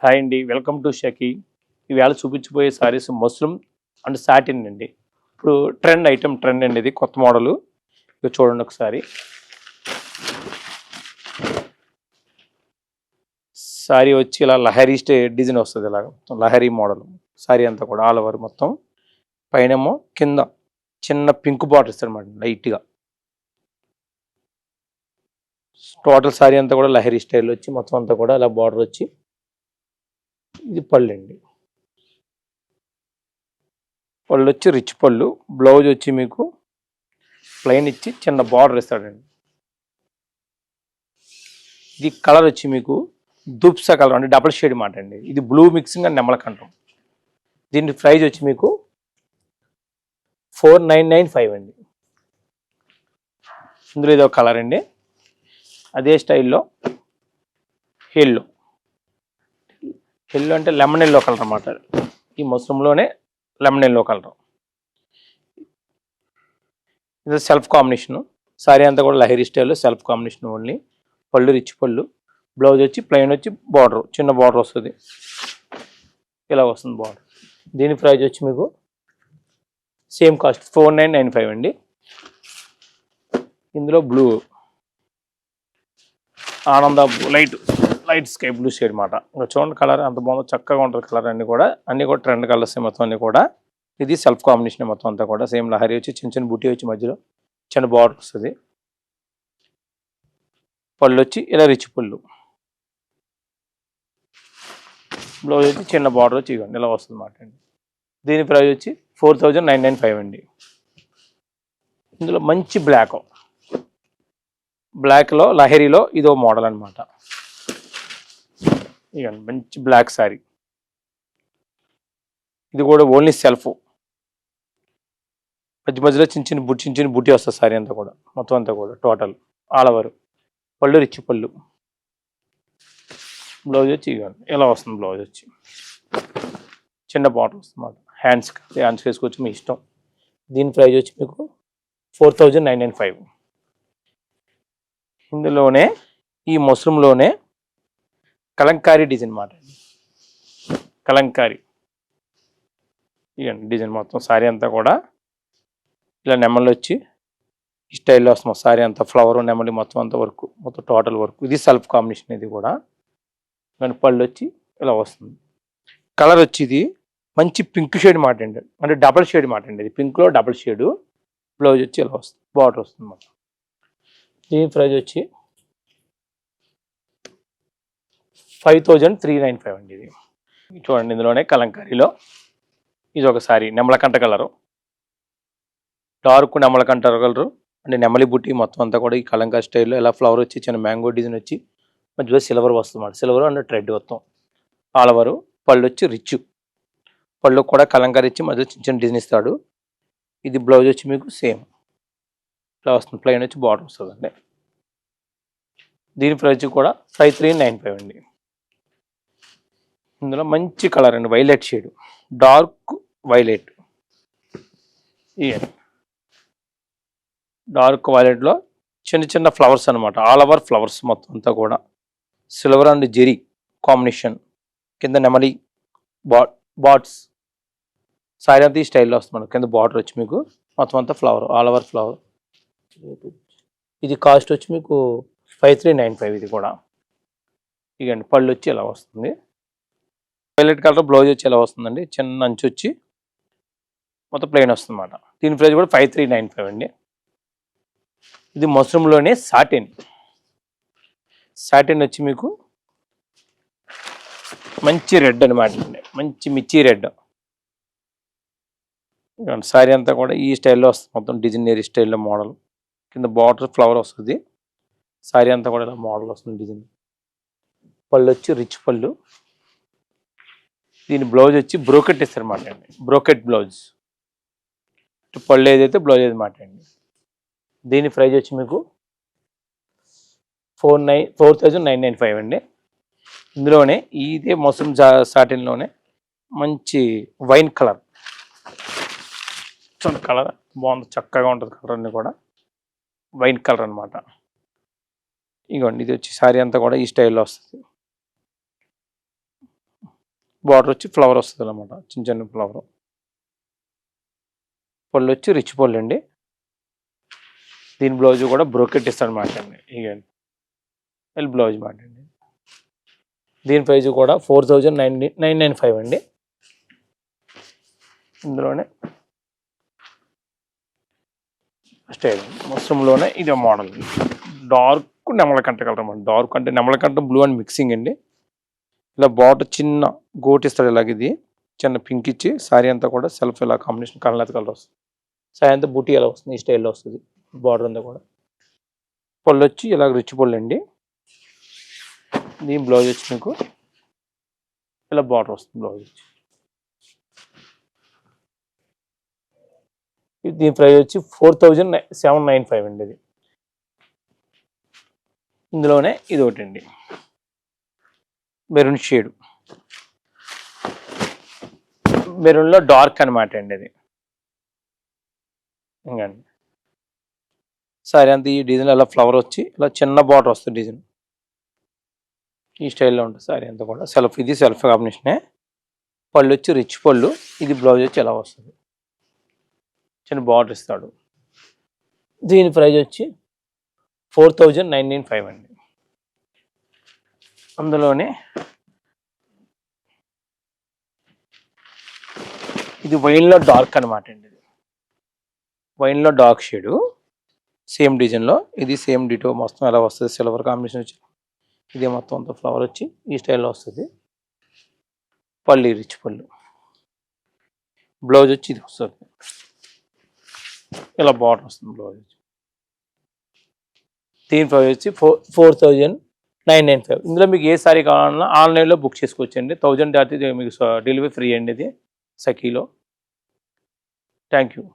Hi అండి, welcome to షకీ. ఈవేళ చూపించబోయే సారీస్ మస్లిన్ అండ్ సాటిన్ అండి. ఇప్పుడు ట్రెండ్ అండి, ఇది కొత్త మోడలు. ఇక చూడండి ఒకసారి. సారీ వచ్చి ఇలా లహరీ డిజైన్ వస్తుంది, ఇలాగ లహరీ మోడల్. సారీ అంతా కూడా ఆల్ ఓవర్ మొత్తం. పైనేమో కింద చిన్న పింక్ బార్డర్ ఇస్తాడు అనమాట, లైట్గా. టోటల్ సారీ అంతా కూడా లహరీ స్టైల్ వచ్చి మొత్తం అంతా కూడా ఇలా బార్డర్ వచ్చి, ఇది పళ్ళు అండి. పళ్ళు వచ్చి రిచ్ పళ్ళు. బ్లౌజ్ వచ్చి మీకు ప్లెయిన్ ఇచ్చి చిన్న బార్డర్ ఇస్తాడండి. ఇది కలర్ వచ్చి మీకు దుప్సా కలర్ అంటే డబుల్ షేడ్ మాట అండి. ఇది బ్లూ మిక్సింగ్ అండ్ నెమలకంఠం. దీని ప్రైజ్ వచ్చి మీకు 4995 అండి. ఇందులో ఇదో కలర్ అండి. అదే స్టైల్లో ఎల్లో అంటే లెమన్ ఎల్లో కలర్ అన్నమాట. ఈ మస్లిన్లోనే లెమన్ ఎల్లో కలర్. ఇది సెల్ఫ్ కాంబినేషను. సారీ అంతా కూడా లహరీ స్టైల్లో సెల్ఫ్ కాంబినేషన్ ఓన్లీ. పళ్ళు రిచ్ పళ్ళు. బ్లౌజ్ వచ్చి ప్లెయిన్ వచ్చి బార్డర్, చిన్న బార్డర్ వస్తుంది, ఇలా వస్తుంది బార్డర్. దీని ప్రైజ్ వచ్చి మీకు సేమ్ కాస్ట్ 4995 అండి. ఇందులో బ్లూ ఆనంద లైట్ స్కై బ్లూ షేడ్ మాట. ఇంకా చూడండి కలర్ అంత బాగుందో, చక్కగా ఉంటుంది కలర్. అన్నీ కూడా ట్రెండ్ కలర్స్ మొత్తం అన్నీ కూడా. ఇది సెల్ఫ్ కాంబినేషన్ మొత్తం అంతా కూడా. సేమ్ లహరీ వచ్చి చిన్న చిన్న బుటీ వచ్చి మధ్యలో చిన్న బార్డర్ వస్తుంది. పళ్ళు వచ్చి ఇలా రిచ్ పళ్ళు. బ్లౌజ్ వచ్చి చిన్న బార్డర్ వచ్చి ఇవ్వండి, ఇలా వస్తుంది అన్నమాట అండి. దీని ప్రైజ్ వచ్చి 4995 అండి. ఇందులో మంచి బ్లాక్లో లహరీలో ఇదో మోడల్ అనమాట. ఇవ్వండి మంచి బ్లాక్ శారీ. ఇది కూడా ఓన్లీ సెల్ఫ్. మధ్యలో చిన్న చిన్న బుట్టి వస్తుంది సారీ అంతా కూడా, మొత్తం అంతా కూడా టోటల్ ఆల్ ఓవర్. పళ్ళు రిచ్ పళ్ళు. బ్లౌజ్ వచ్చి ఇవ్వండి, ఇలా వస్తుంది. బ్లౌజ్ వచ్చి చిన్న బార్డర్ వస్తుంది అన్నమాట. హ్యాండ్స్ వేసుకోవచ్చు, మీ ఇష్టం. దీని ప్రైజ్ వచ్చి మీకు 4995. ఇందులోనే ఈ మస్లిన్లోనే కలంకారీ డిజైన్ మాట. కలంకారీ ఇవ్వండి డిజైన్ మొత్తం. సారీ అంతా కూడా ఇలా నెమలి వచ్చి ఈ స్టైల్లో వస్తుంది సారీ అంతా. ఫ్లవర్ నెమలి మొత్తం అంతా వర్క్, మొత్తం టోటల్ వర్క్. ఇది సెల్ఫ్ కాంబినేషన్. ఇది కూడా కానీ పళ్ళు వచ్చి ఇలా వస్తుంది. కలర్ వచ్చి ఇది మంచి పింక్ షేడ్ మాట అండి, అంటే డబల్ షేడ్ మాట అండి. ఇది పింక్లో డబల్ షేడు. బ్లౌజ్ వచ్చి ఇలా వస్తుంది, బార్డర్ వస్తుంది అన్నమాట. దీని ప్రైజ్ వచ్చి 5395 అండి. ఇది చూడండి, ఇందులోనే కలంకారీలో ఇది ఒక సారీ నెమలకంఠ కలరు. డార్క్ నెమలకంఠ కలరు అంటే నెమలి బుట్టి మొత్తం అంతా కూడా ఈ కలంకారీ స్టైల్లో ఇలా ఫ్లవర్ వచ్చి చిన్న మ్యాంగో డిజైన్ వచ్చి మధ్యలో సిల్వర్ వస్తుంది అన్నమాట. సిల్వర్ అండ్ రెడ్ మొత్తం ఆల్ ఓవర్. పళ్ళు వచ్చి రిచ్ పళ్ళు కూడా కలంకారీ ఇచ్చి మధ్యలో చిన్న చిన్న డిజైన్ ఇస్తాడు. ఇది బ్లౌజ్ వచ్చి మీకు సేమ్ ఇలా వస్తుంది, ప్లెయిన్ వచ్చి బార్డర్ వస్తుందండి. దీని ప్రైస్ కూడా 5395 అండి. ఇందులో మంచి కలర్ అండి, violet shade, dark violet. Dark వైలెట్లో చిన్న చిన్న ఫ్లవర్స్ అనమాట, ఆల్ ఓవర్ ఫ్లవర్స్ మొత్తం అంతా కూడా. Silver and zari combination. కింద నెమలి బాట్స్. సారీ అంతా ఈ స్టైల్లో వస్తుంది మనకు. కింద బార్డర్ వచ్చి మీకు మొత్తం అంతా ఫ్లవర్, ఆల్ ఓవర్ ఫ్లవర్. ఇది కాస్ట్ వచ్చి మీకు 5395. ఇది కూడా ఇకండి పళ్ళు వచ్చి ఇలా వస్తుంది. వైలెట్ కలర్ బ్లౌజ్ వచ్చి ఎలా వస్తుందండి, చిన్న అంచు వచ్చి మొత్తం ప్లెయిన్ వస్తుంది అన్నమాట. దీని ప్రైస్ కూడా 5395 అండి. ఇది మస్లిన్లోనే సాటిన్ వచ్చి మీకు మంచి రెడ్ అనమాట అండి, మంచి మిర్చి రెడ్. సారీ అంతా కూడా ఈ స్టైల్లో వస్తుంది మొత్తం, డిజైనరీ స్టైల్లో మోడల్. కింద బార్డర్ ఫ్లవర్ వస్తుంది. సారీ అంతా కూడా ఇలా మోడల్ వస్తుంది డిజైన్. పళ్ళు వచ్చి రిచ్ పళ్ళు. దీని బ్లౌజ్ వచ్చి బ్రోకెట్ ఇస్తారు అన్నమాట అండి, బ్రోకెట్ బ్లౌజ్. పళ్ళు ఏదైతే బ్లౌజ్ ఏది మాట అండి. దీని ప్రైజ్ వచ్చి మీకు 4995 అండి. ఇందులోనే ఇదే మస్లిన్ సాటిన్లోనే మంచి వైన్ కలర్ బాగుంది, చక్కగా ఉంటుంది కలర్ అన్నీ కూడా. వైన్ కలర్ అనమాట. ఇగోండి ఇది వచ్చి సారీ అంతా కూడా ఈ స్టైల్లో వస్తుంది. బార్డర్ వచ్చి ఫ్లవర్ వస్తుంది అనమాట, చిన్న చిన్న ఫ్లవర్. పళ్ళు వచ్చి రిచ్ పళ్ళు అండి. దీని బ్లౌజ్ కూడా బ్రోకెట్ ఇస్తాడు మాట అండి. ఇక బ్లౌజ్ మాట అండి. దీని ప్రైజ్ కూడా 4995 అండి. ఇందులోనే స్టైల్ మొత్తంలోనే ఇది మోడల్ డార్క్ నెమలకంట కలర్ అన్నమాట. డార్క్ అంటే నెమలకంట బ్లూ అండ్ మిక్సింగ్ అండి. ఇలా బార్డర్ చిన్న గోట్ ఇస్తాడు, ఇలాగ ఇది చిన్న పింక్ ఇచ్చి శారీ అంతా కూడా సెల్ఫ్ ఇలా కాంబినేషన్ కలర్ వస్తుంది. శారీ అంతా బూటీ ఎలా వస్తుంది, ఈ స్టైల్లో వస్తుంది. బార్డర్ అంతా కూడా పళ్ళు వచ్చి ఇలాగ రిచ్ పళ్ళు అండి. దీని బ్లౌజ్ వచ్చి మీకు ఇలా బార్డర్ వస్తుంది. బ్లౌజ్ వచ్చి దీని ప్రైస్ వచ్చి 4795 అండి. ఇది ఇందులోనే ఇది ఒకటి అండి, మెరూన్ షేడ్, మెరూన్లో డార్క్ అనమాట అండి. అది ఇంకండి సారీ అంతా ఈ డిజైన్ అలా ఫ్లవర్ వచ్చి ఇలా చిన్న బార్డర్ వస్తుంది. డిజైన్ ఈ స్టైల్లో ఉంటుంది సారీ అంతా కూడా. సెల్ఫ్, ఇది సెల్ఫ్ కాంబినేషనే. పళ్ళు వచ్చి రిచ్ పళ్ళు. ఇది బ్లౌజ్ వచ్చి ఎలా వస్తుంది, చిన్న బార్డర్ ఇస్తాడు. దీని ప్రైజ్ వచ్చి 4995 అండి. అందులోనే ఇది వైన్లో డార్క్ అనమాట అండి. ఇది వైన్లో డార్క్ షేడు, సేమ్ డిజైన్లో. ఇది సేమ్ డిటో మొత్తం ఎలా వస్తుంది, సిల్వర్ కాంబినేషన్ వచ్చి ఇదే మొత్తం అంతా ఫ్లవర్ వచ్చి ఈ స్టైల్లో వస్తుంది. పళ్ళు రిచ్ పళ్ళు. బ్లౌజ్ వచ్చి ఇది వస్తుంది, ఇలా బార్డర్ వస్తుంది బ్లౌజ్ వచ్చి. దీని ప్రైస్ వచ్చి 4995. ఇందులో మీకు ఏ సారీ కావాలన్నా ఆన్లైన్లో బుక్ చేసుకోవచ్చండి. 1000 దాటి మీకు డెలివరీ ఫ్రీ అండి ఇది సఖీలో. Thank you.